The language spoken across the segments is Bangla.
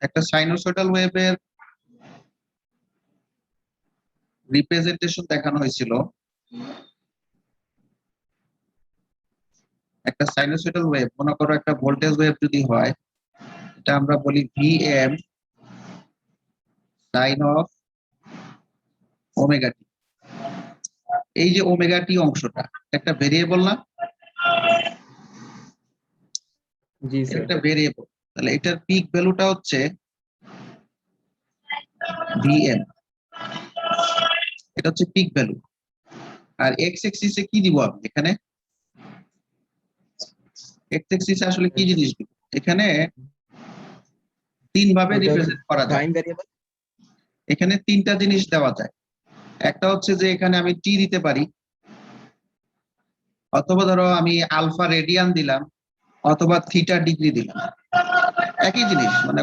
একটা সাইনোসয়েডাল ওয়েভের রিপ্রেজেন্টেশন দেখানো হয়েছিল। একটা সাইনোসয়েডাল ওয়েভ, মনে করো একটা ভোল্টেজ ওয়েভ যদি হয়, এটা আমরা বলি ভিএম সাইন অফ ওমেগা টি। এই যে ওমেগা টি অংশটা একটা ভেরিয়েবল না? জি স্যার। একটা ভেরিয়েবল, তাহলে এটার পিক ভ্যালুটা হচ্ছে ভিএম, এটা হচ্ছে পিক ভ্যালু। আর এক্স এক্সিসে কি দিব আমি এখানে? এক্স এক্সিসে আসলে কি জিনিস দিব? এখানে তিন ভাবে রিপ্রেজেন্ট করা যায়। Time variable. এখানে তিনটা জিনিস দেওয়া যায়। একটা হচ্ছে যে এখানে আমি টি দিতে পারি, অথবা ধরো আমি আলফা রেডিয়ান দিলাম, অথবা থিটা ডিগ্রি দিলাম। একই জিনিস, মনে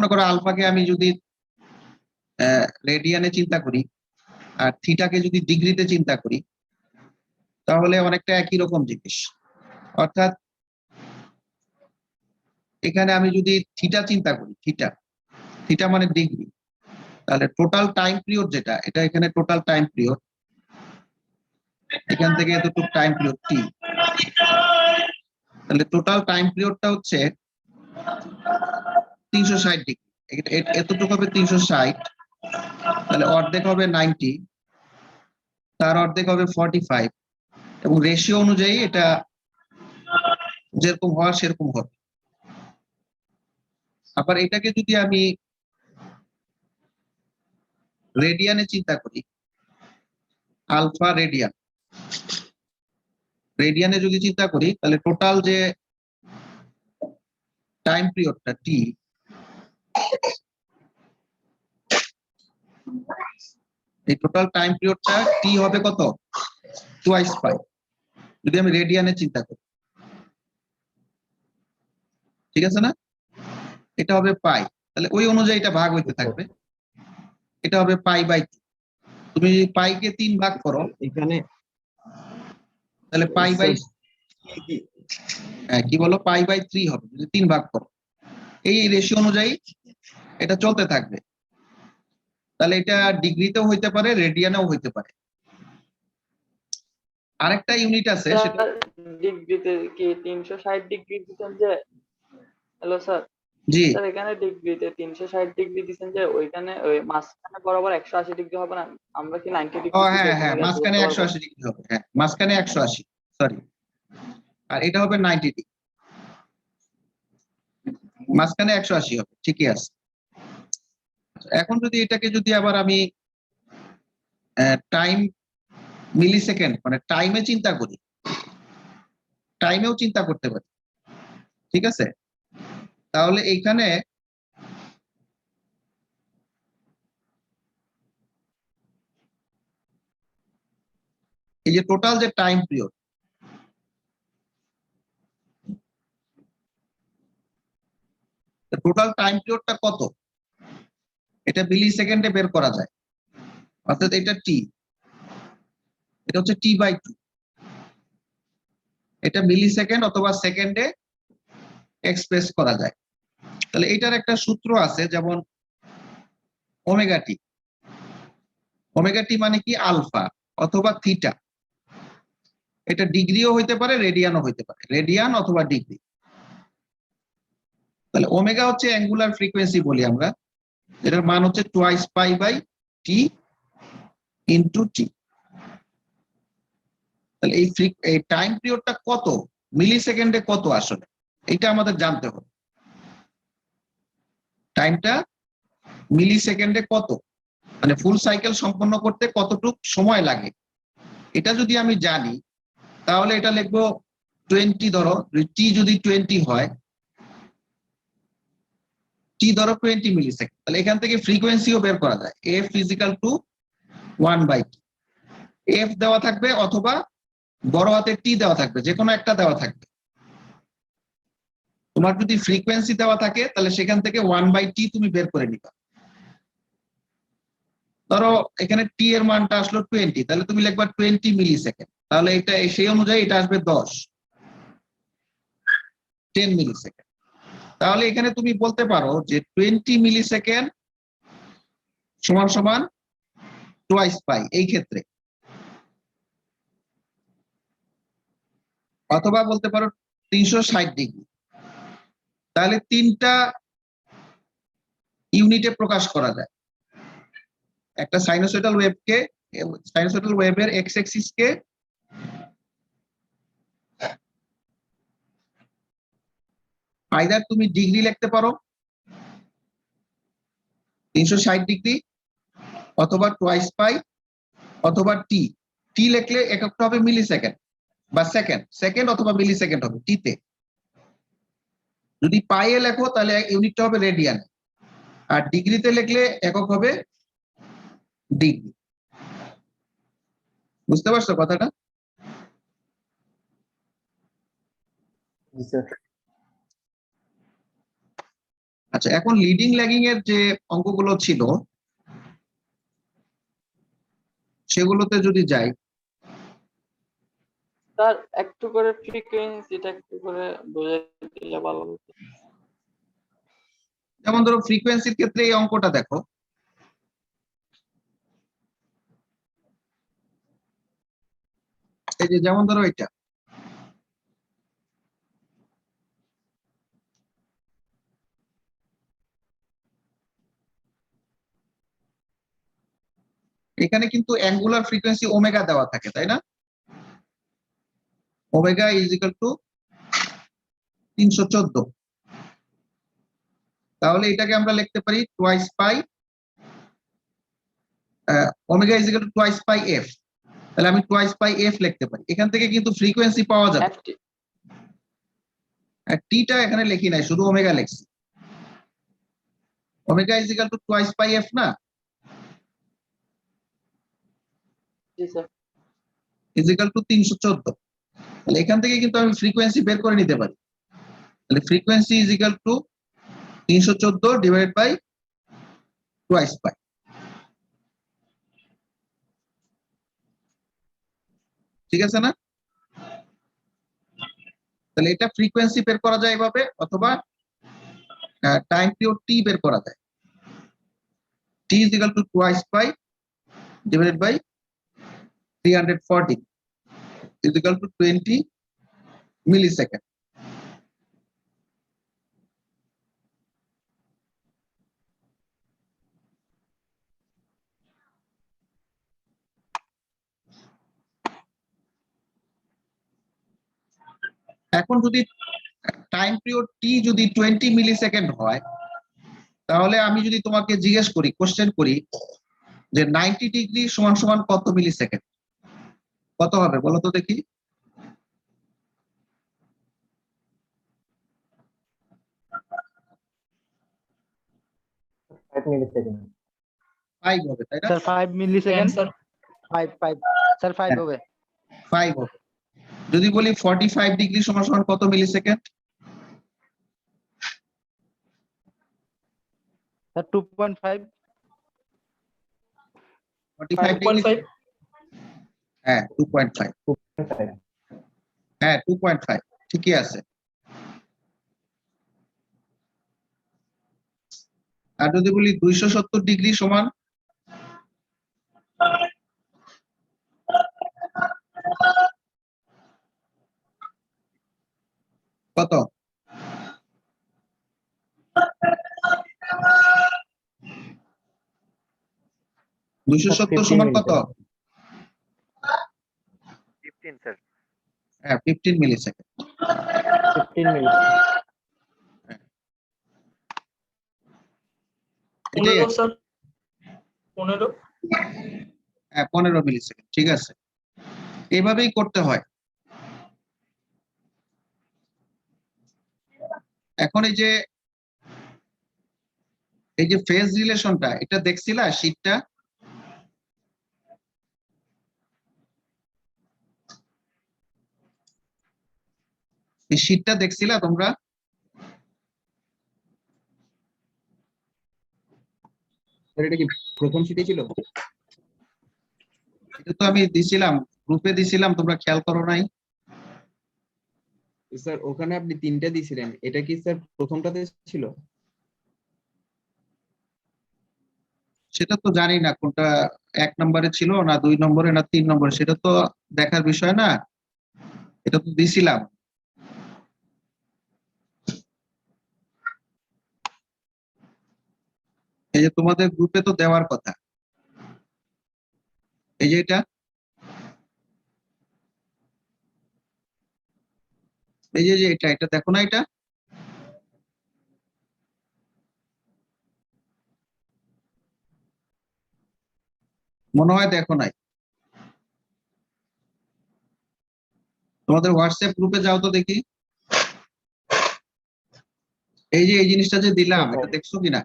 করো আলফাকে আমি যদি রেডিয়ানে চিন্তা করি আর থিটাকে যদি ডিগ্রিতে চিন্তা করি, তাহলে অনেকটা একই রকম জিনিস। অর্থাৎ এখানে আমি যদি থিটা চিন্তা করি, থিটা মানে ডিগ্রি, তাহলে টোটাল টাইম পিরিয়ড যেটা, এটা এখানে টোটাল টাইম পিরিয়ড, এখান থেকে এতটুকু টাইম পিরিয়ড টি, তাহলে টোটাল টাইম পিরিয়ডটা হচ্ছে 360 ডিগ্রি। এতটুকু হবে 360, তাহলে অর্ধেক হবে 90, তার অর্ধেক হবে 45, এবং রেশিও অনুযায়ী এটা যেরকম হওয়ার সেরকম হবে। আবার এটাকে যদি আমি রেডিয়ানে চিন্তা করি, আলফা রেডিয়ানে যদি চিন্তা করি, তাহলে টোটাল যে টাইম পিরিয়ডটা টি, এই টোটাল টাইম পিরিয়ডটা টি হবে কত? টুয়াইস পাই, যদি আমি রেডিয়ানে চিন্তা করি। ঠিক আছে না? এটা হবে পাই, তাহলে ওই অনুযায়ী এটা ভাগ হইতে থাকবে। এটা হবে পাই বাই 2। তুমি যদি পাইকে 3 ভাগ করো এখানে, তাহলে পাই বাই কি বলো, পাই বাই 3 হবে যদি 3 ভাগ করো। এই রেশিও অনুযায়ী এটা চলতে থাকবে। তাহলে এটা ডিগ্রিতেও হইতে পারে, রেডিয়ানেও হইতে পারে। আরেকটা ইউনিট আছে, সেটা ডিগ্রিতে কি 360 ডিগ্রি দিচ্ছেন যে? Hello sir. জি স্যার এখানে ডিগ্রিতে 360 ডিগ্রি দিচ্ছেন যে, ওইখানে ওই মাঝখানে বরাবর 180 ডিগ্রি হবে না? আমরা কি 90 ও ডিগ্রি হ্যাঁ হ্যাঁ, মাঝখানে 180 ডিগ্রি হবে। হ্যাঁ, মাঝখানে 180, সরি। আর এটা হবে 90 ডিগ্রি, মাঝখানে 180 হবে, ঠিকই আছে। এখন যদি এটাকে যদি আবার আমি টাইম মিলি সেকেন্ড মানে টাইমে চিন্তা করি, টাইমেও চিন্তা করতে পারি। ঠিক আছে? তাহলে এইখানে এই যে টোটাল যে টাইম পিরিয়ড, টোটাল টাইম পিরিয়ডটা কত, এটা মিলি সেকেন্ডে বের করা যায়। অর্থাৎ এটা টি, এটা হচ্ছে টি বাই 2। এটা মিলি সেকেন্ড অথবা সেকেন্ডে এক্সপ্রেস করা যায়। তাহলে এটার একটা সূত্র আছে, যেমন ওমেগা টি। ওমেগা টি মানে কি? আলফা অথবা থিটা। এটা ডিগ্রিও হইতে পারে, রেডিয়ানও হইতে পারে, রেডিয়ান অথবা ডিগ্রি। তাহলে ওমেগা হচ্ছে অ্যাঙ্গুলার ফ্রিকোয়েন্সি বলি আমরা, এটার মান হচ্ছে twice pi by t into t. তাহলে এই টাইম পিরিয়ডটা কত, মিলি সেকেন্ডে কত আসলে, এটা আমাদের জানতে হবে। টাইমটা মিলি সেকেন্ডে কত, মানে ফুল সাইকেল সম্পন্ন করতে কতটুক সময় লাগে, এটা যদি আমি জানি, তাহলে এটা লিখবো 20। ধরো টি যদি 20 হয়, টি ধরো 20 মিলি সেকেন্ড, তাহলে এখান থেকে ফ্রিকোয়েন্সিও বের করা যায়। F is equal two 1/t। F দেওয়া থাকবে অথবা বড় হাতের টি দেওয়া থাকবে, যে কোনো একটা দেওয়া থাকবে। তোমার যদি ফ্রিকোয়েন্সি দেওয়া থাকে, তাহলে সেখান থেকে 1/t তুমি বের করে নিবা। ধরো এখানে টি এর মানটা আসলো 20, তাহলে তুমি লিখবা 20 মিলি সেকেন্ড। তাহলে এটা সেই অনুযায়ী এটা আসবে 10 মিলি সেকেন্ড। তাহলে এখানে তুমি বলতে পারো যে 20 মিলি সেকেন্ড সমান সমান টোয়াইস পাই এই ক্ষেত্রে, অথবা বলতে পারো 360 ডিগ্রি। তাহলে তিনটা ইউনিটে প্রকাশ করা যায়। একটা সাইনোসয়েডাল ওয়েভকে, সাইনোসয়েডাল ওয়েভের এক্স অ্যাক্সিস কে আইদার তুমি ডিগ্রি লিখতে পারো 360 ডিগ্রি, অথবা টোয়াইস পাই, অথবা টি। টি লিখলে এককটা হবে মিলি সেকেন্ড বা সেকেন্ড, সেকেন্ড অথবা মিলি সেকেন্ড হবে টিতে। যদি পাইয়ে লেখো তাহলে ইউনিটটা হবে রেডিয়ান, আর ডিগ্রিতে লিখলে একক হবে ডিগ্রি। বুঝতে পারছো কথাটা? জি স্যার। আচ্ছা, এখন লিডিং ল্যাগিং এর যে অঙ্কগুলো ছিল সেগুলোতে যদি যাই, স্যার একটু করে ফ্রিকোয়েন্সিটা একটু করে বুঝিয়ে দিলে ভালো হতো। যেমন ধরো ফ্রিকোয়েন্সির ক্ষেত্রে এই অঙ্কটা দেখো, এই যে যেমন ধরো এটা, এখানে কিন্তু অ্যাঙ্গুলার ফ্রিকোয়েন্সি ওমেগা দেওয়া থাকে, তাই না? Omega is equal to 314। তাহলে এটাকে আমরা লিখতে পারি twice pi, omega is equal to twice pi F. তাহলে আমি টোয়াইস পাই এফ লিখতে পারি। এখান থেকে কিন্তু ফ্রিকোয়েন্সি পাওয়া যাবে। এফটি টিটা এখানে লিখি নাই, শুধু ওমেগা লিখছি। Omega is equal to twice pi F না, জি স্যার। Is equal to 314। তাহলে এখান থেকে কিন্তু আমি ফ্রিকোয়েন্সি বের করে নিতে পারি। তাহলে frequency is equal to 314 divided by twice pi. ঠিক আছে না? তাহলে এটা ফ্রিকোয়েন্সি বের করা যায় এভাবে, অথবা টাইম পিরিয়ড টি বের করা যায়। T is equal to twice pi divided by 340 is equal to 20 millisecond. এখন যদি টাইম পিরিয়ড টি যদি 20 মিলি সেকেন্ড হয়, তাহলে আমি যদি তোমাকে জিজ্ঞেস করি, কোশ্চেন করি যে 90 ডিগ্রি সমান সমান কত মিলি সেকেন্ড, কত হবে বলো তো দেখি? 5 মিলি সেকেন্ড। 5 হবে, তাই না? স্যার 5 মিলি সেকেন্ড। স্যার 5 স্যার 5 হবে। 5 হবে। যদি বলি 45 ডিগ্রি সমান সমান কত মিলি সেকেন্ড? স্যার 2.5। 45 ডিগ্রি, 5.5 হ্যাঁ 2.5, 2.5 হ্যাঁ 2.5 ঠিকই আছে। আর যদি বলি 270 ডিগ্রি সমান কত? দুইশো স্যার, 270 15 সমান মিলি কত? সেকেন্ড। 15 স্যার। হ্যাঁ 15 মিলি সেকেন্ড। 15 মিলি এটাই 15 স্যার 15 হ্যাঁ 15 মিলি সেকেন্ড, ঠিক আছে। এইভাবেই করতে হয়। এখন এই যে ফেজ রিলেশনটা, এটা দেখছিলা শীটটা? এই শীটটা দেখছিলা তোমরা? এটা কি প্রথম শীটে ছিল? এটা তো আমি দিছিলাম, গ্রুপে দিছিলাম, তোমরা খেয়াল করো নাই? স্যার ওখানে আপনি 3টা দিয়েছিলেন, এটা কি স্যার প্রথমটাতে ছিল? সেটা তো জানি না কোনটা 1 নম্বরে ছিল না 2 নম্বরে না 3 নম্বরে, সেটা তো দেখার বিষয় না, এটা তো দিছিলাম। এই যে তোমাদের গ্রুপে তো দেওয়ার কথা, এই যে এটা, এই যে এটা এটা দেখো না, এটা মনে হয় দেখো নাই। তোমাদের হোয়াটসঅ্যাপ গ্রুপে যাও তো দেখি, এই যে এই জিনিসটা যে দিলাম, এটা দেখছো কিনা?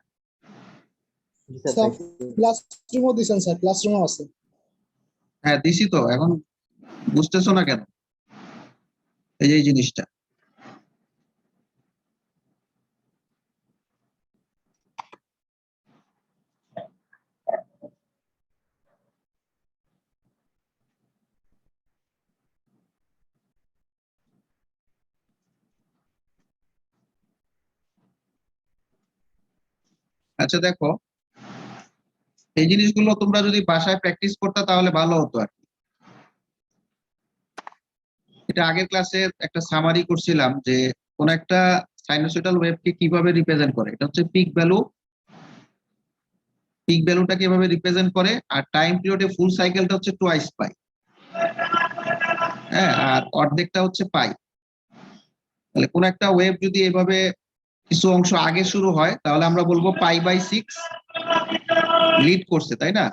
জি স্যার, স্যার দেখছি। ক্লাসরুমও দিছেন স্যার, ক্লাসরুমও আছে। হ্যাঁ দিছি তো, এখন বুঝতেছো না কেন? এই যে এই জিনিসটা, আচ্ছা দেখো, এই জিনিসগুলো তোমরা যদি বাসায় প্র্যাকটিস করতে তাহলে ভালো হতো আর কি। এটা আগের ক্লাসে একটা সামারি করছিলাম যে কোন একটা সাইনোসয়েডাল ওয়েভকে কিভাবে রিপ্রেজেন্ট করে, এটা হচ্ছে পিক ভ্যালু, পিক ভ্যালুটা কিভাবে রিপ্রেজেন্ট করে, আর টাইম পিরিয়ডে ফুল সাইকেলটা হচ্ছে টোয়াইস পাই, হ্যাঁ, আর অর্ধেকটা হচ্ছে পাই। তাহলে কোন একটা ওয়েভ যদি এভাবে কিছু অংশ আগে শুরু হয় তাহলে আমরা বলবো π/6 লিড করছে, তাই না?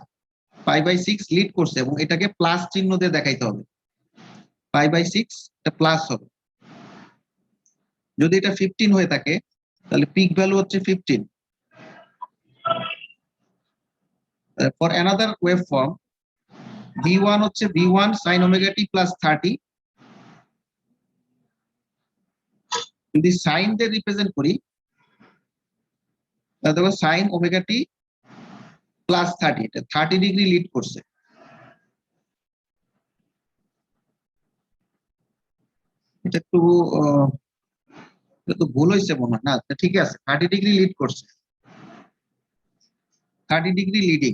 π/6 লিড করছে, এবং এটাকে প্লাস চিহ্ন দিয়ে দেখাইতে হবে, π/6 এটা প্লাস হবে। যদি এটা 15 হয়ে থাকে তাহলে পিক ভ্যালু হচ্ছে 15। For another wave form v1 হচ্ছে v1 sin omega t plus 30, যদি সাইন দিয়ে রিপ্রেজেন্ট করি তাহলে দেখো sin omega t plus 30, এটা 30 ডিগ্রি লিড করছে। এটা একটু এটা তো ভুল হয়েছে মনে হয়, না ঠিক আছে, 30 ডিগ্রি লিড করছে, 30 ডিগ্রি লিডিং।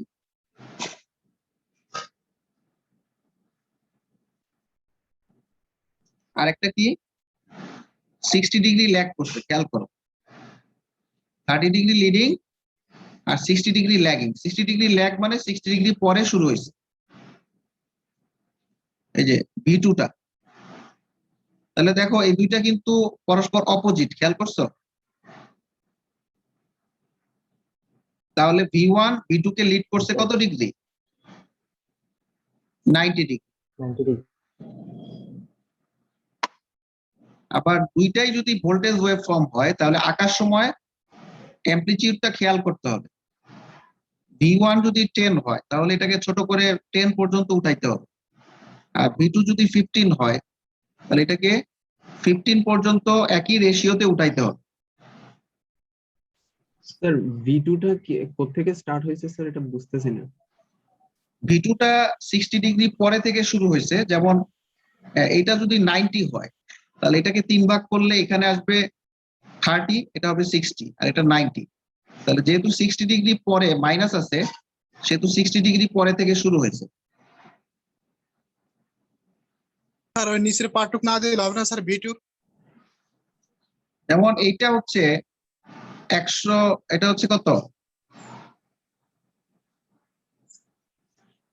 আরেকটা কি 60 ডিগ্রি ল্যাগ করছে, খেয়াল করো, 30 ডিগ্রি লিডিং আর 60 ডিগ্রি ল্যাগিং। 60 ডিগ্রি ল্যাগ মানে 60 ডিগ্রি পরে শুরু হয়েছে, এই যে V2টা। তাহলে দেখো এই দুইটা কিন্তু পরস্পর অপোজিট, খেয়াল করছো? তাহলে V1 V2 কে লিড করছে কত ডিগ্রি? 90 ডিগ্রি। 90 ডিগ্রি। আবার দুইটাই যদি ভোল্টেজ ওয়েভ ফর্ম হয় তাহলে আঁকার সময় অ্যামপ্লিটিউডটা খেয়াল করতে হবে। V1 যদি 10 হয় তাহলে এটাকে ছোট করে 10 পর্যন্ত উঠাইতে হবে, আর V2 যদি 15 হয় তাহলে এটাকে 15 পর্যন্ত একই রেশিওতে উঠাইতে হবে। স্যার V2টা কি কোত্থেকে স্টার্ট হয়েছে স্যার, এটা বুঝতেছি না। V2টা 60 ডিগ্রি পরে থেকে শুরু হয়েছে, যেমন এটা যদি 90 হয় তাহলে এটাকে 3 ভাগ করলে এখানে আসবে 30, এটা হবে 60, আর এটা 90। তাহলে যেহেতু 60 ডিগ্রি পরে মাইনাস আছে সেহেতু 60 ডিগ্রি পরে থেকে শুরু হয়েছে। স্যার ওই নিচের পার্টটুক না দিলে হবে না স্যার, V2। যেমন এইটা হচ্ছে 100, এটা হচ্ছে কত?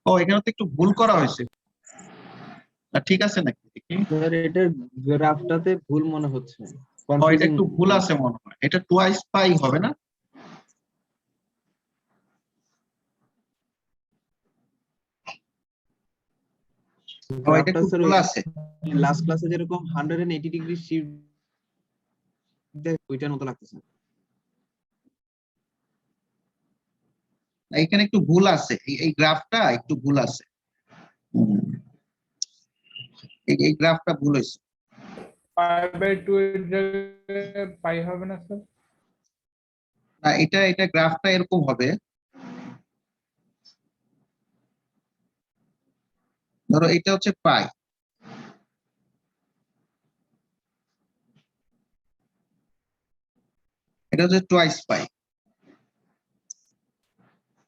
ও এখানে তো একটু ভুল করা হয়েছে, ঠিক আছে নাকি দেখি? স্যার এটার গ্রাফটাতে ভুল মনে হচ্ছে, ও এটা কনফিউজিং। একটু ভুল আছে মনে হয়, এটা টোয়াইস পাই হবে না? ও এটা গ্রাফটা একটু স্যার ভুল আছে। লাস্ট ক্লাসে যেরকম 180 ডিগ্রি শিফট দেয় ওইটার মতো লাগতেছে। এখানে একটু ভুল আছে, এই গ্রাফটা একটু ভুল আছে। হুম, এই গ্রাফটা ভুল হয়েছে। π/2 এর জায়গায় পাই হবে না স্যার? না, এটা গ্রাফটা এরকম হবে, ধরো এটা হচ্ছে পাই, এটা হচ্ছে টোয়াইস পাই।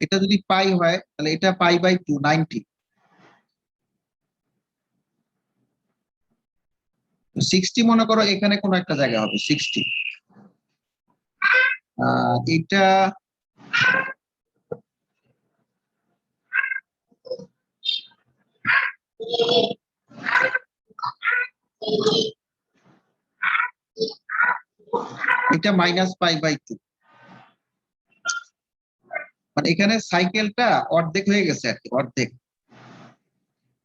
এটা যদি পাই হয় তাহলে এটা পাই বাই 2 90। 60 মনে করো এখানে কোনো একটা জায়গা হবে 60। এটা এটা মাইনাস পাই বাই 2, মানে এখানে সাইকেলটা অর্ধেক হয়ে গেছে আর কি, অর্ধেক।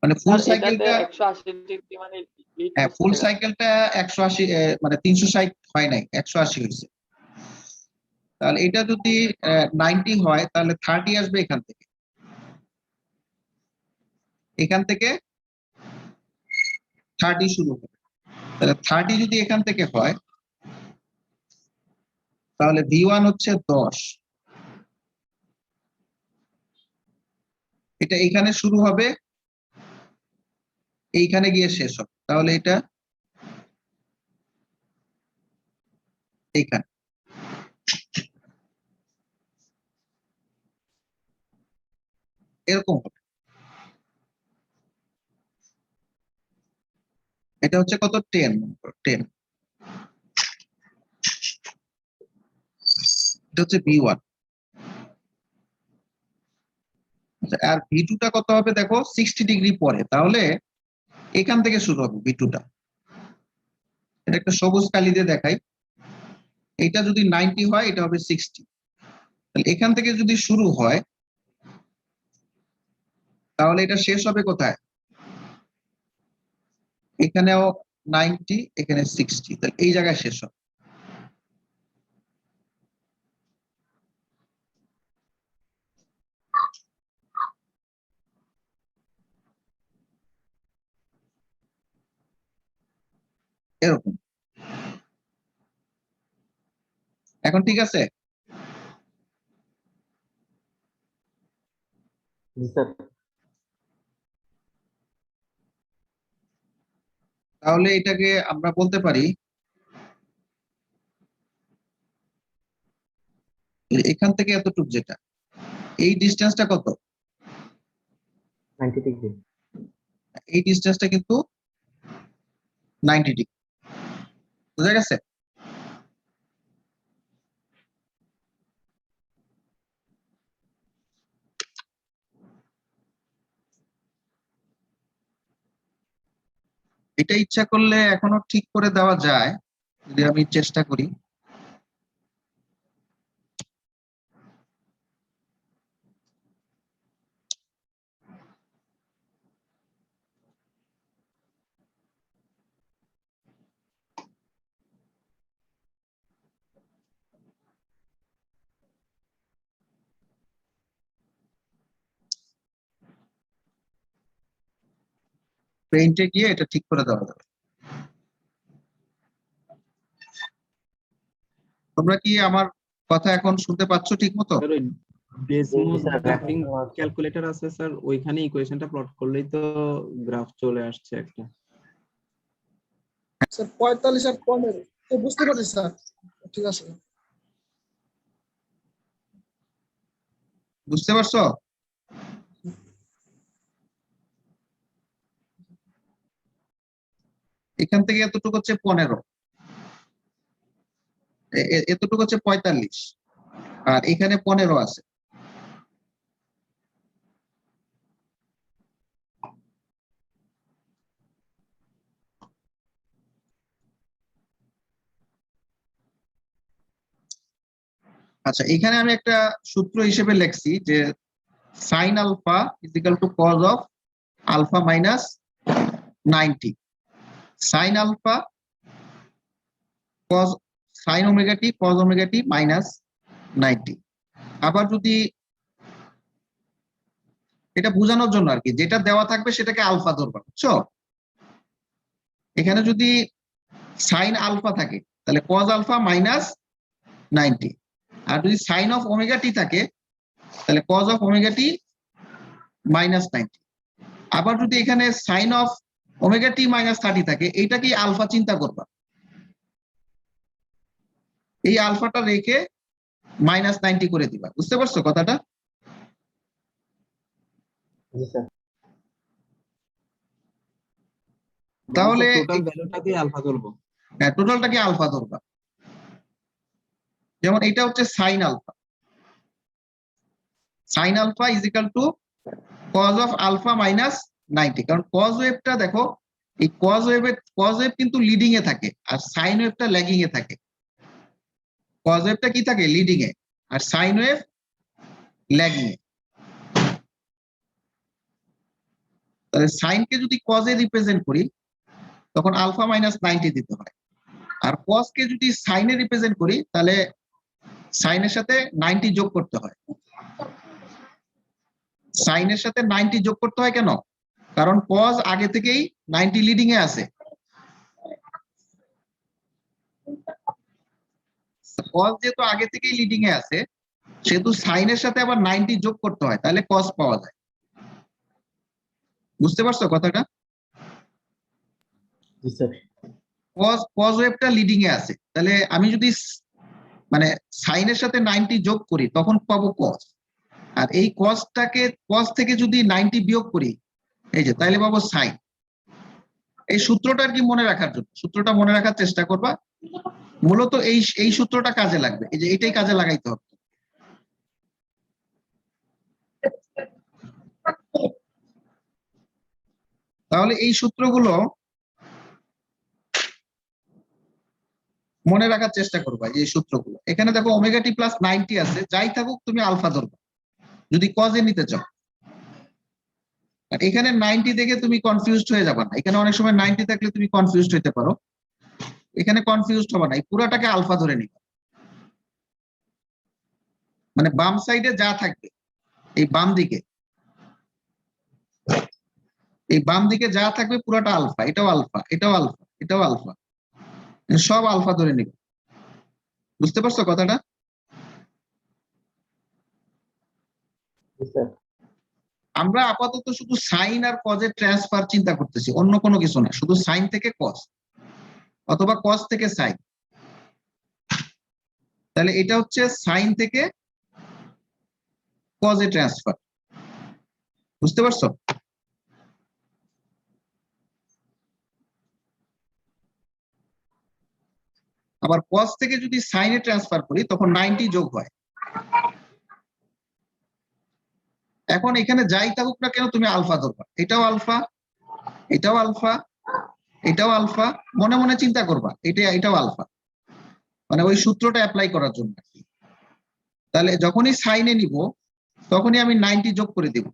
মানে ফুল স্যার এটাতে সাইকেলটা, 180 ডিগ্রি মানে lead হ্যাঁ হচ্ছে ফুল না। সাইকেলটা 180 মানে 360 হয় নাই, 180 হয়েছে। তাহলে এটা যদি 90 হয় তাহলে 30 আসবে এখান থেকে, এখান থেকে 30 শুরু হবে। তাহলে 30 যদি এখান থেকে হয় তাহলে V1 হচ্ছে 10, এটা এখানে শুরু হবে এইখানে গিয়ে শেষ হবে। তাহলে এটা এইখানে, এরকম হবে। এটা হচ্ছে কত 10, 10। এটা হচ্ছে V1। আর V2টা কত হবে দেখো 60 ডিগ্রি পরে, তাহলে এখান থেকে শুরু হবে V2টা। এটা একটা সবুজ কালি দিয়ে দেখাই। এটা যদি 90 হয় এটা হবে 60। তাহলে এখান থেকে যদি শুরু হয় তাহলে এটা শেষ হবে কোথায়? এখানেও 90, এখানে 60, তাহলে এই জায়গায় শেষ হবে। এরকম। এখন ঠিক আছে? তাহলে এটাকে আমরা বলতে পারি এখান থেকে এতটুকু, যেটা এই ডিস্টেন্সটা কত, 90 ডিগ্রি। এই ডিস্টেন্সটা কিন্তু 90 ডিগ্রি। বুঝা গেছে? এটা ইচ্ছা করলে এখনো ঠিক করে দেওয়া যায় যদি আমি চেষ্টা করি। পেইন্টে গিয়ে এটা ঠিক করে দেওয়া যাবে। তোমরা কি আমার কথা এখন শুনতে পাচ্ছ ঠিক মতো? স্যার ওই ডেসমোস গ্রাফিং ক্যালকুলেটর আছে স্যার, ওইখানে ইকুয়েশনটা প্লট করলেই তো গ্রাফ চলে আসছে একটা। স্যার 45 আর 15 তো বুঝতে পারছি স্যার, ঠিক আছে। বুঝতে পারছো? এখান থেকে এতটুকু হচ্ছে 15, এতটুকু হচ্ছে 45, আর এখানে 15 আছে। আচ্ছা, এখানে আমি একটা সূত্র হিসেবে লিখছি যে sine alpha is equal to cos of alpha minus 90। Sine alpha cos, sine omega t cos omega t minus 90। আবার যদি এটা বোঝানোর জন্য আর কি, যেটা দেওয়া থাকবে সেটাকে আলফা ধরবা, বুঝছো? এখানে যদি সাইন আলফা থাকে তাহলে কজ আলফা মাইনাস 90, আর যদি সাইন অফ ওমেগা টি থাকে তাহলে cos of omega t minus 90। আবার যদি এখানে sine of omega t minus 30 থাকে, এইটা কি আলফা চিন্তা করবা। এই আলফাটা রেখে -90 করে দিবা, বুঝতে পারছো কথাটা? তাহলে টোটাল ভ্যালুটাকে আলফা ধরবো। হ্যাঁ, টোটালটাকে আলফা ধরবা। যেমন এটা হচ্ছে sine alpha, sine alpha is equal to cos of alpha -90, কারণ কজ ওয়েভটা দেখো, এই কজ ওয়েভ কিন্তু লিডিং এ থাকে আর সাইন ওয়েভটা ল্যাগিং এ থাকে। কজ ওয়েভটা কি থাকে? লিডিং এ, আর সাইন ওয়েভ ল্যাগিং এ। তাহলে সাইনকে যদি কজে রিপ্রেজেন্ট করি তখন আলফা -90 দিতে হয়, আর কজকে যদি সাইনে রিপ্রেজেন্ট করি তাহলে সাইনের সাথে 90 যোগ করতে হয়। সাইনের সাথে 90 যোগ করতে হয় কেন? কারণ কজ আগে থেকেই 90 লিডিং এ আছে। কজ যেহেতু আগে থেকেই লিডিং এ আছে, সেহেতু সাইনের সাথে আবার 90 যোগ করতে হয়, তাহলে কজ পাওয়া যায়। বুঝতে পারছো কথাটা? কজ ওয়েভটা লিডিং এ আছে, তাহলে আমি যদি মানে সাইনের সাথে 90 যোগ করি তখন পাবো কজ, আর এই কজ থেকে যদি 90 বিয়োগ করি, এই যে, তাহলে পাবো সাইন। এই সূত্রটা আর কি মনে রাখার জন্য, সূত্রটা মনে রাখার চেষ্টা করবা। মূলত এই সূত্রটা কাজে লাগবে, এই যে এটাই কাজে লাগাইতে হবে। তাহলে এই সূত্রগুলো মনে রাখার চেষ্টা করবা, এই সূত্রগুলো। এখানে দেখো ওমেগা টি প্লাস 90 আছে, যাই থাকুক তুমি আলফা ধরবা যদি কজে নিতে চাও। আর এখানে 90 দেখে তুমি কনফিউজড হয়ে যাবে না, এখানে অনেক সময় 90 থাকলে তুমি কনফিউজড হইতে পারো, এখানে কনফিউজড হবে না, এই পুরাটাকে আলফা ধরে নিবা। মানে বাম সাইডে যা থাকবে, এই বাম দিকে যা থাকবে পুরাটা আলফা, এটাও আলফা, এটাও আলফা, এটাও আলফা, সব আলফা ধরে নিবে। বুঝতে পারছো কথাটা? আমরা আপাতত শুধু সাইন আর কজের ট্রান্সফার চিন্তা করতেছি, অন্য কোনো কিছু না, শুধু সাইন থেকে কজ অথবা কজ থেকে সাইন। তাহলে এটা হচ্ছে সাইন থেকে কজে ট্রান্সফার। বুঝতে পারছো? আবার কজ থেকে যদি সাইনে ট্রান্সফার করি তখন 90 যোগ হয়। এখন এখানে যাই থাকুক না কেন তুমি আলফা ধরবা, এটাও আলফা, এটাও আলফা, এটাও আলফা, মনে মনে চিন্তা করবা এটাও আলফা, মানে ওই সূত্রটা অ্যাপ্লাই করার জন্য। তাহলে যখনই সাইনে নিব তখনই আমি 90 যোগ করে দেব।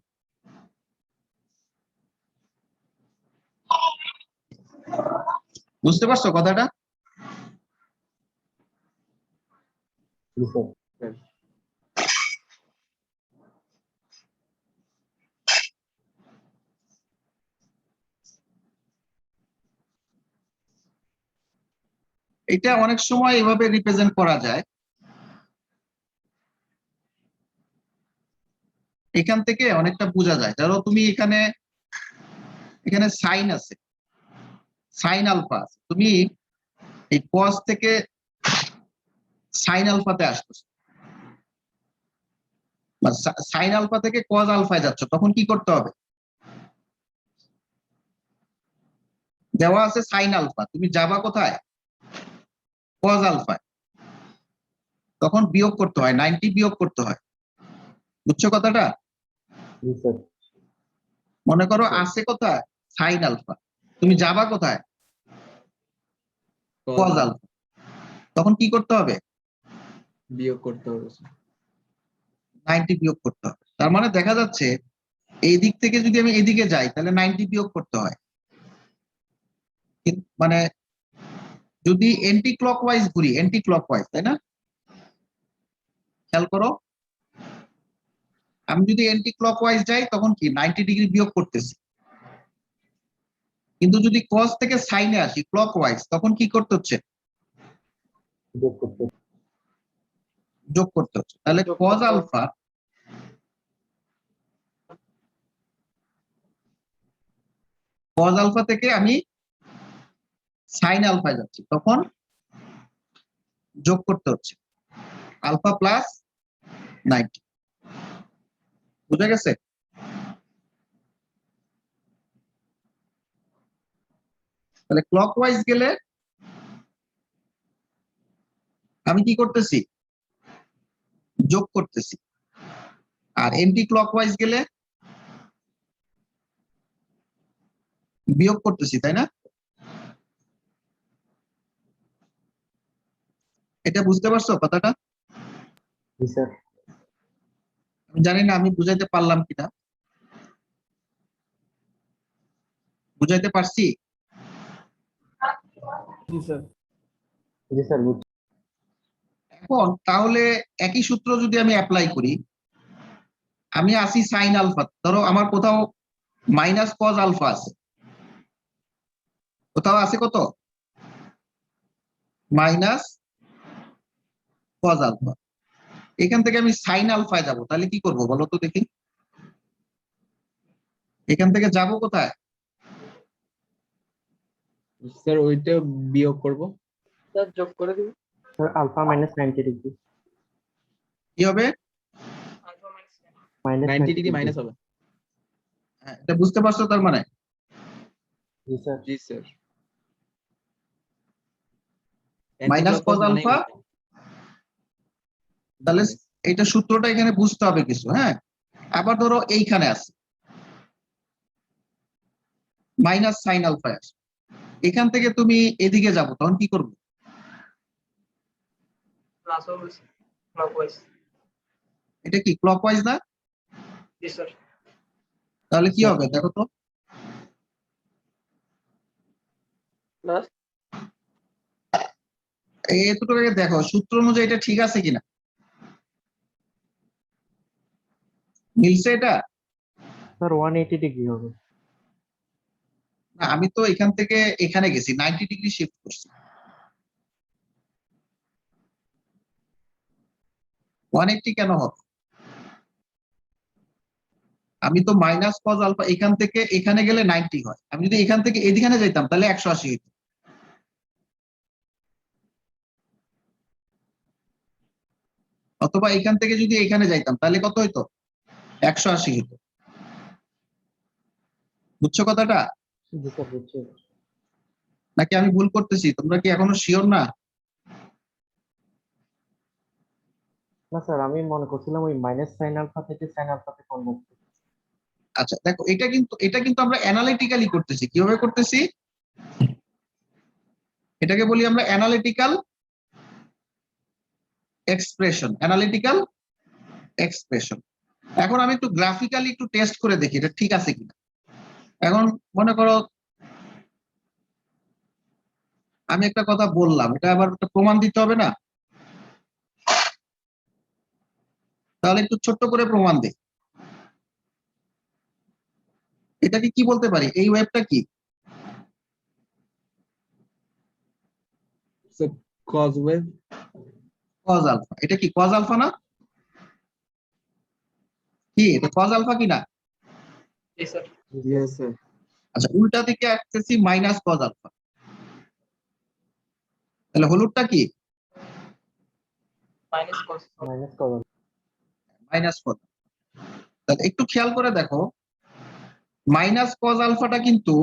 বুঝতে পারছো কথাটা? এটা অনেক সময় এভাবে রিপ্রেজেন্ট করা যায়। এখান থেকে অনেকটা বোঝা যায়, ধরো তুমি এখানে সাইন আছে, সাইন আলফা আছে, তুমি এই কস থেকে সাইন আলফাতে আসতেছো, সাইন আলফা থেকে কজ আলফায় যাচ্ছ, তখন কি করতে হবে? দেওয়া আছে সাইন আলফা, তুমি যাবা কোথায়? কজ আলফায়, তখন বিয়োগ করতে হয়, 90 বিয়োগ করতে হয়। বুঝছো কথাটা? মনে করো আছে কোথায়? সাইন আলফা, তুমি যাবা কোথায়? কজ আলফা, তখন কি করতে হবে? বিয়োগ করতে হবে। 90 বিয়োগ করতে হবে। তার মানে দেখা যাচ্ছে এই দিক থেকে যদি আমি এদিকে যাই তাহলে 90 বিয়োগ করতে হয়। মানে যদি এন্টি ক্লকওয়াইজ ঘুরি, এন্টি ক্লকওয়াইজ, তাই না? খেয়াল করো, আমি যদি এন্টি ক্লকওয়াইজ যাই তখন কি 90 ডিগ্রি বিয়োগ করতেছি, কিন্তু যদি কজ থেকে সাইনে আসি ক্লকওয়াইজ তখন কি করতে হচ্ছে? যোগ করতে হচ্ছে। তাহলে কজ আলফা থেকে আমি সাইন আলফায় যাচ্ছি, তখন যোগ করতে হচ্ছে আলফা প্লাস 90। বুঝা গেছে? তাহলে ক্লকওয়াইজ গেলে আমি কি করতেছি? যোগ করতেছি। আর এন্টি ক্লকওয়াইজ গেলে বিয়োগ করতেছি, তাই না? এটা বুঝতে পারছো কথাটা? জি স্যার। আমি জানি না আমি বুঝাইতে পারলাম কিনা। বুঝাইতে পারছি? জি স্যার। জি স্যার বুঝছি। এখন তাহলে একই সূত্র যদি আমি অ্যাপ্লাই করি, আমি আসি সাইন আলফা, ধরো আমার কোথাও মাইনাস কজ আলফা আছে, কোথাও আছে কত? Minus cos alpha. এখান থেকে আমি সাইন আলফায় যাব, তাহলে কি করব বলো তো দেখি? এখান থেকে যাব কোথায়? স্যার ওইটা বিয়োগ করব। স্যার যোগ করে দিবি। Sir alpha minus 90 degree. কি হবে? মাইনাস 90 ডিগ্রি মাইনাস হবে। হ্যাঁ, এটা বুঝতে পারছো তার মানে? জি স্যার। জি স্যার। মাইনাস কজ আলফা, তাহলে এটা সূত্রটা এখানে বুঝতে হবে কিছু। হ্যাঁ, আবার ধরো এইখানে আছে মাইনাস সাইন আলফা আছে, এখান থেকে তুমি এদিকে যাবো, তখন কি করবে? প্লাস হবে ক্লকওয়াইজ। এটা কি ক্লকওয়াইজ না? জি স্যার। তাহলে কি হবে দেখো তো? প্লাস এতটুকু আগে দেখো সূত্র অনুযায়ী এটা ঠিক আছে কিনা, মিলছে এটা? স্যার 180 ডিগ্রি হবে। না, আমি তো এখান থেকে এখানে গেছি, 90 ডিগ্রি শিফট করছি। 180 কেন হবে? আমি তো মাইনাস কজ আলফা, এখান থেকে এখানে গেলে 90 হয়, আমি যদি এখান থেকে এদিকে যাইতাম তাহলে 180 হইতো। অথবা এখান থেকে যদি এখানে যাইতাম তাহলে কত হইতো? 180 হইতো। বুঝছো কথাটা? জি স্যার বুঝছি। নাকি আমি ভুল করতেছি? তোমরা কি এখনো শিওর না? না স্যার, আমি মনে করছিলাম ওই মাইনাস সাইন আলফা থেকে সাইন আলফাতে কনভার্ট। আচ্ছা দেখো, এটা কিন্তু আমরা অ্যানালিটিক্যালি করতেছি। কিভাবে করতেছি? এটাকে বলি আমরা অ্যানালিটিক্যাল এক্সপ্রেশন। Analytical expression. এখন আমি একটু গ্রাফিক্যালি একটু টেস্ট করে দেখি এটা ঠিক আছে কিনা। এখন মনে করো আমি একটা কথা বললাম, এটা আবার একটা প্রমাণ দিতে হবে না? তাহলে একটু ছোট্ট করে প্রমাণ দিই। এটাকে কি বলতে পারি? এই ওয়েবটা কি? Cos wave. Cos alpha. এটা কি কজ আলফা না? কি এটা কজ আলফা কিনা? জি স্যার। Yes sir. আচ্ছা, উল্টা দিকে আসতেছি মাইনাস কজ আলফা, তাহলে হলুদটা কি? Minus cos. Minus cause. Minus cause. তাহলে একটু খেয়াল করে দেখো, মাইনাস কজ আলফাটা কিন্তু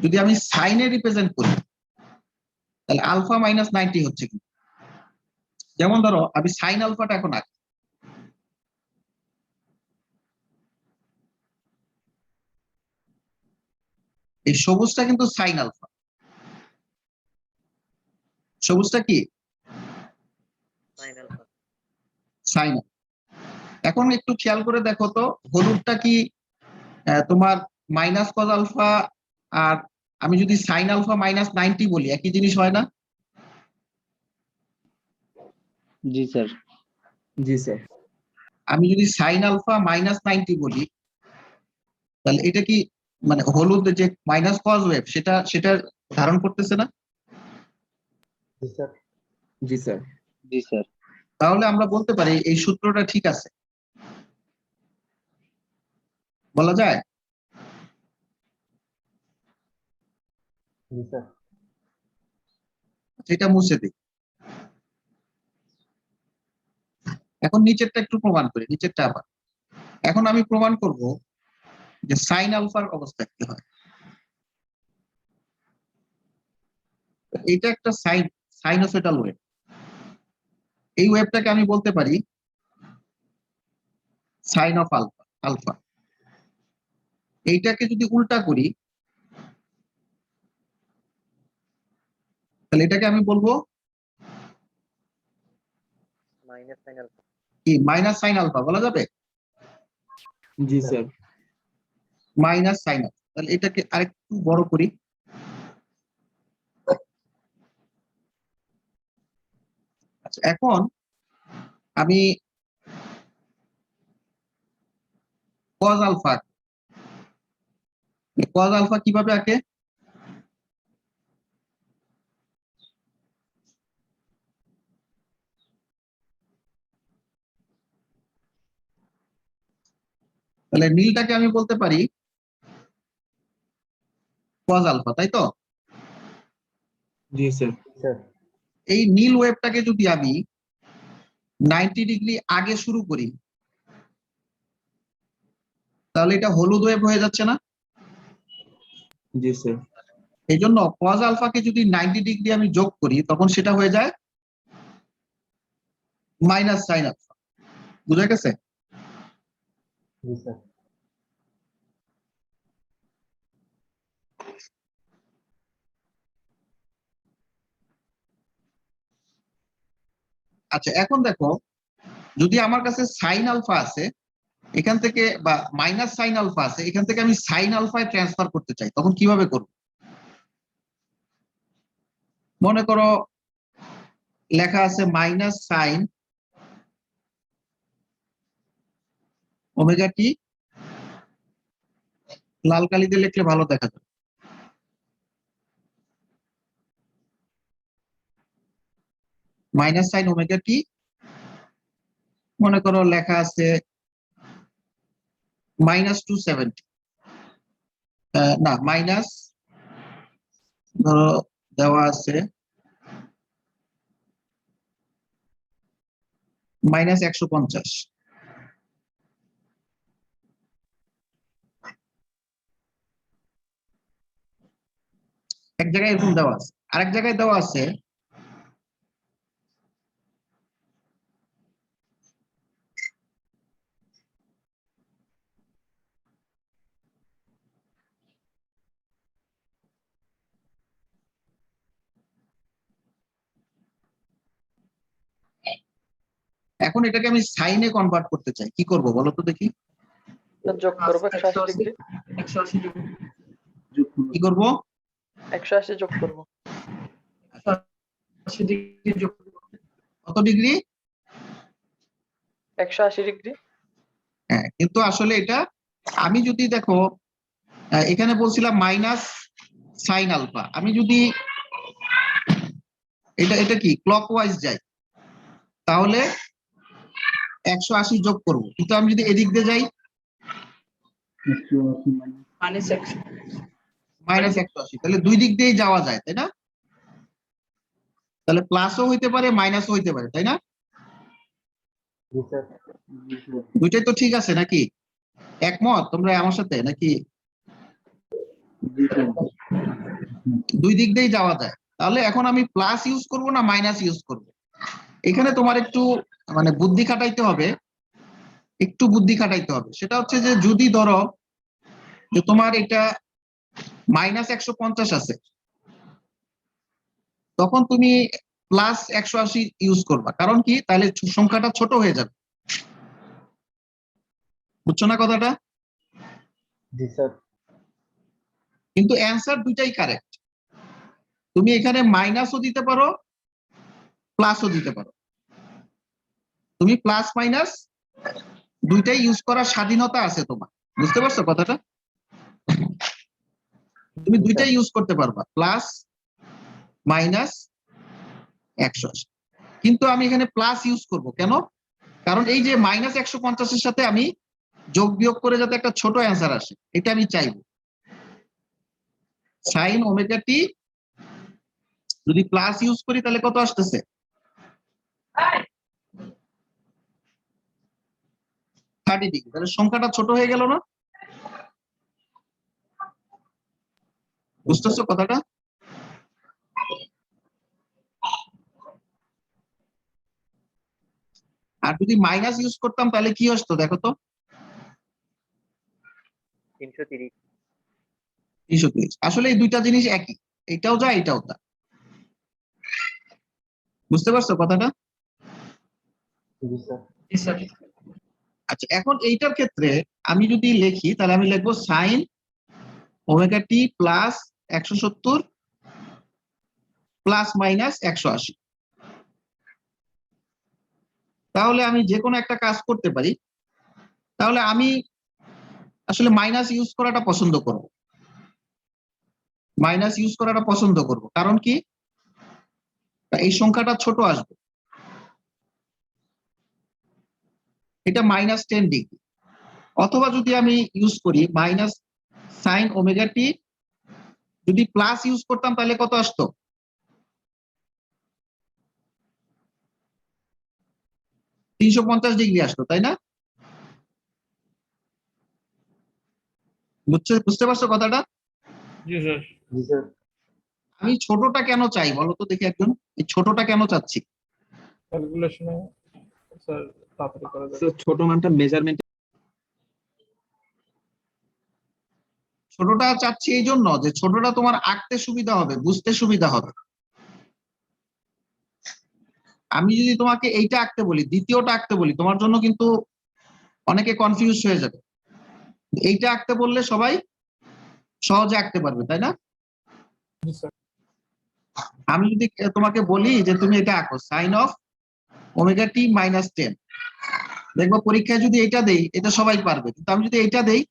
যদি আমি সাইনে রিপ্রেজেন্ট করি তাহলে আলফা মাইনাস 90 হচ্ছে কি? যেমন ধরো আমি সাইন আলফাটা এখন আঁকি, এই সবুজটা কিন্তু সাইন আলফা। সবুজটা কি? সাইন। এখন একটু খেয়াল করে দেখো তো, হলুদটা কি তোমার মাইনাস কজ আলফা, আর আমি যদি সাইন আলফা মাইনাস 90 বলি একই জিনিস হয় না? জি স্যার। জি স্যার। আমি যদি সাইন আলফা মাইনাস 90 বলি তাহলে এটা কি মানে হলুদ যে মাইনাস কজ ওয়েভ সেটা সেটা ধারণ করতেছে না? জি স্যার। জি স্যার। জি স্যার। তাহলে আমরা বলতে পারি এই সূত্রটা ঠিক আছে, বলা যায়? জি স্যার। এটা মুছে দিই। এখন নিচেরটা একটু প্রমাণ করি, নিচেরটা আবার। এখন আমি প্রমাণ করব যে সাইন আলফার অবস্থা কি হয়। এটা একটা সাইনোসয়েডাল ওয়েভ। এই ওয়েভটাকে আমি বলতে পারি সাইন অফ আলফা আলফা। এইটাকে যদি উল্টা করি তাহলে এটাকে আমি বলবো কি মাইনাস সাইন আলফা বলা যাবে, জি স্যার। Minus sine alpha. তাহলে এটাকে আরেকটু বড় করি। আচ্ছা, এখন আমি কজ আলফা, কজ আলফা কিভাবে আঁকে? তাহলে নীলটাকে আমি বলতে পারি কজ আলফা, তাই তো? জি স্যার। স্যার এই নীল ওয়েভটাকে যদি আমি 90 ডিগ্রি আগে শুরু করি তাহলে এটা হলুদ ওয়েভ হয়ে যাচ্ছে না? জি স্যার। এই জন্য কজ আলফাকে যদি 90 ডিগ্রি আমি যোগ করি তখন সেটা হয়ে যায় মাইনাস সাইন আলফা। বুঝা গেছে? জি স্যার। আচ্ছা, এখন দেখো, যদি আমার কাছে সাইন আলফা আছে এখান থেকে, বা মাইনাস সাইন আলফা আছে এখান থেকে, আমি সাইন আলফায় ট্রান্সফার করতে চাই, তখন কিভাবে করব? মনে করো লেখা আছে মাইনাস সাইন ওমেগা টি, লাল কালিতে লিখলে ভালো দেখা যাবে। মাইনাস সাইন ওমেগা টি, মনে করো লেখা আছে মাইনাস 270, না মাইনাস, ধরো দেওয়া আছে মাইনাস 150। এক জায়গায় এরকম দেওয়া আছে, আরেক জায়গায় দেওয়া আছে এখন এটাকে আমি সাইনে কনভার্ট করতে চাই, কি করব বলো তো দেখি? যোগ করবো 180 ডিগ্রি। কি করব? 180 যোগ করবো। কত ডিগ্রি? 180 ডিগ্রি। হ্যাঁ, কিন্তু আসলে এটা আমি যদি দেখো এখানে বলছিলাম মাইনাস সাইন আলফা, আমি যদি এটা কি ক্লকওয়াইজ যাই তাহলে 180 যোগ করব, কিন্তু আমি যদি এদিক দিয়ে যাই মাইনাস 180, তাহলে দুই দিক দিয়েই যাওয়া যায়, তাই না? তাহলে প্লাসও হইতে পারে মাইনাসও হইতে পারে, তাই না? জি স্যার। দুইটাই তো ঠিক আছে নাকি? একমত তোমরা আমার সাথে নাকি? দুই দিক দিয়েই যাওয়া যায়। তাহলে এখন আমি প্লাস ইউজ করব না মাইনাস ইউজ করব? এখানে তোমার একটু মানে বুদ্ধি খাটাইতে হবে, একটু বুদ্ধি খাটাইতে হবে। সেটা হচ্ছে যে যদি ধরো যে তোমার এটা মাইনাস 150 আছে, তখন তুমি প্লাস 180 ইউজ করবা। কারণ কি? তাহলে সংখ্যাটা ছোট হয়ে যাবে। বুঝছো না কথাটা? জি স্যার। কিন্তু অ্যান্সার দুইটাই কারেক্ট। তুমি এখানে মাইনাসও দিতে পারো প্লাসও দিতে পারো। তুমি প্লাস মাইনাস দুইটাই ইউজ করার স্বাধীনতা আছে তোমার। বুঝতে পারছো কথাটা? তুমি দুইটাই ইউজ করতে পারবা, প্লাস মাইনাস 180। কিন্তু আমি এখানে প্লাস ইউজ করব কেন? কারণ এই যে মাইনাস 150 এর সাথে আমি যোগ বিয়োগ করে যাতে একটা ছোট অ্যান্সার আসে, এটা আমি চাইবো। সাইন ওমেগা টি যদি প্লাস ইউজ করি তাহলে কত আসতেছে? 30 ডিগ্রি, তাহলে সংখ্যাটা ছোট হয়ে গেল না? বুঝতেছো কথাটা? আর যদি মাইনাস ইউজ করতাম তাহলে কি আসতো দেখো তো? 330। আসলে এই দুইটা জিনিস একই, এটাও যা এটাও তা। বুঝতে পারছো কথাটা? জি স্যার। আচ্ছা, এখন এইটার ক্ষেত্রে আমি যদি লিখি তাহলে আমি লিখবো sign omega t plus 170 plus minus 180। তাহলে আমি যে কোনো একটা কাজ করতে পারি। তাহলে আমি আসলে মাইনাস ইউজ করাটা পছন্দ করব, মাইনাস ইউজ করাটা পছন্দ করব। কারণ কি, এই সংখ্যাটা ছোট আসবে, এটা -10 ডিগ্রি। অথবা যদি আমি ইউজ করি মাইনাস সাইন ওমেগা টি, যদি প্লাস ইউজ করতাম তাহলে কত আসতো? 350 ডিগ্রি আসতো, তাই না? বুঝতে পারছো কথাটা? জি স্যার। জি স্যার। আমি ছোটটা কেন চাই বলো তো দেখি একজন, এই ছোটটা কেন চাচ্ছি? ক্যালকুলেশনে স্যার তাড়াতাড়ি করা যাবে। তো ছোট মানটা মেজারমেন্ট ছোটটা চাচ্ছি এই জন্য যে ছোটটা তোমার আঁকতে সুবিধা হবে, বুঝতে সুবিধা হবে। আমি যদি তোমাকে এইটা আঁকতে বলি, দ্বিতীয়টা আঁকতে বলি, তোমার জন্য কিন্তু অনেকে কনফিউজ হয়ে যাবে। এইটা আঁকতে বললে সবাই সহজে আঁকতে পারবে, তাই না? জি স্যার। আমি যদি তোমাকে বলি যে তুমি এটা আঁকো সাইন অফ ওমেগা টি -10, দেখবো পরীক্ষায় যদি এটা দেই এটা সবাই পারবে। কিন্তু আমি যদি এইটা দেই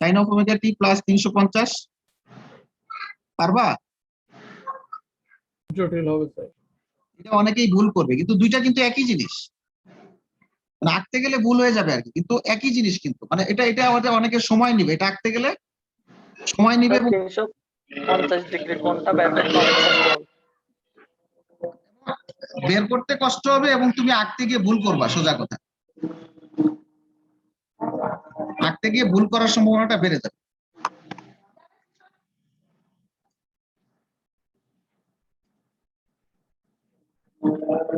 sine of omega t plus 350, পারবা? জটিল হবে স্যার। এটা অনেকেই ভুল করবে, কিন্তু দুইটা কিন্তু একই জিনিস। মানে আঁকতে গেলে ভুল হয়ে যাবে আর কি, কিন্তু একই জিনিস। কিন্তু মানে এটা এটা আমাদের অনেকের সময় নিবে, এটা আঁকতে গেলে সময় নিবে এবং 350 ডিগ্রি কোনটা বের করতে অনেক কষ্ট হবে। বের করতে কষ্ট হবে এবং তুমি আঁকতে গিয়ে ভুল করবা। সোজা কথা, আঁকতে গিয়ে ভুল করার সম্ভাবনাটা বেড়ে যাবে।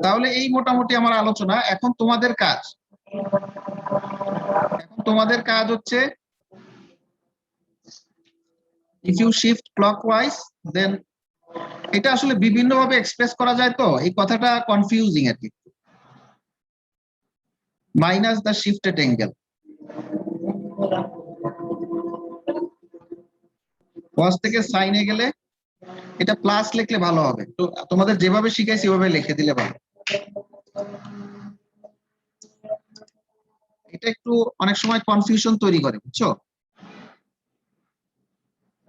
তাহলে এই মোটামুটি আমার আলোচনা। এখন তোমাদের কাজ হচ্ছে ইফ ইউ শিফট ক্লকওয়াইজ দেন, এটা আসলে বিভিন্ন ভাবে এক্সপ্রেস করা যায়, তো এই কথাটা কনফিউজিং আর কি। মাইনাস দ্য শিফটেড অ্যাঙ্গেল, কস থেকে সাইনে গেলে এটা প্লাস লিখলে ভালো হবে। তো তোমাদের যেভাবে শিখাইছি সেভাবে লিখে দিলে ভালো। এটা একটু অনেক সময় কনফিউশন তৈরি করে, বুঝছো?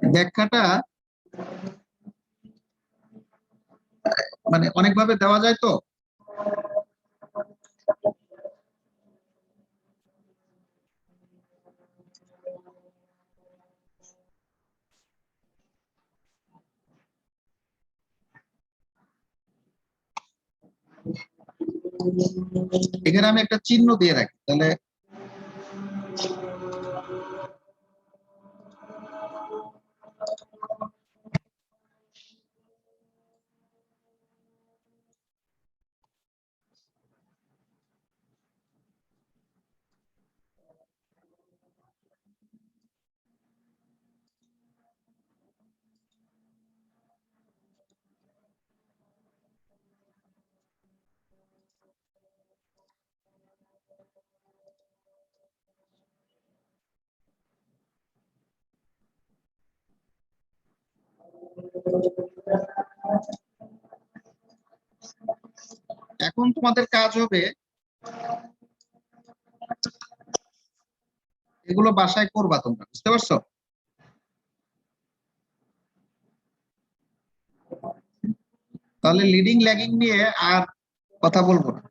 ব্যাখ্যাটা মানে অনেকভাবে দেওয়া যায় তো। এখানে আমি একটা চিহ্ন দিয়ে রাখি, তাহলে এখন তোমাদের কাজ হবে এগুলো বাসায় করবা তোমরা, বুঝতে পারছো? তাহলে লিডিং ল্যাগিং নিয়ে আর কথা বলবো না।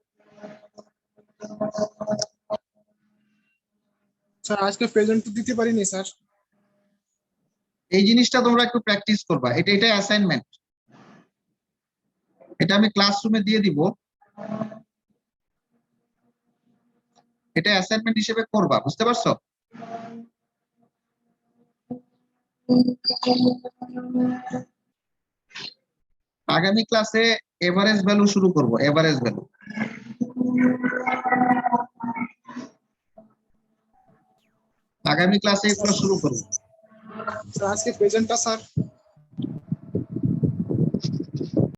স্যার আজকে প্রেজেন্ট তো দিতে পারিনি স্যার। এই জিনিসটা তোমরা একটু প্র্যাকটিস করবা। এটা অ্যাসাইনমেন্ট, এটা আমি ক্লাসরুমে দিয়ে দিব। এটা অ্যাসাইনমেন্ট হিসেবে করবা, বুঝতে পারছো? আগামী ক্লাসে এভারেজ ভ্যালু শুরু করব, এভারেজ ভ্যালু। আগামী ক্লাসে এগুলো শুরু করব। স্যার আজকে প্রেজেন্টটা স্যার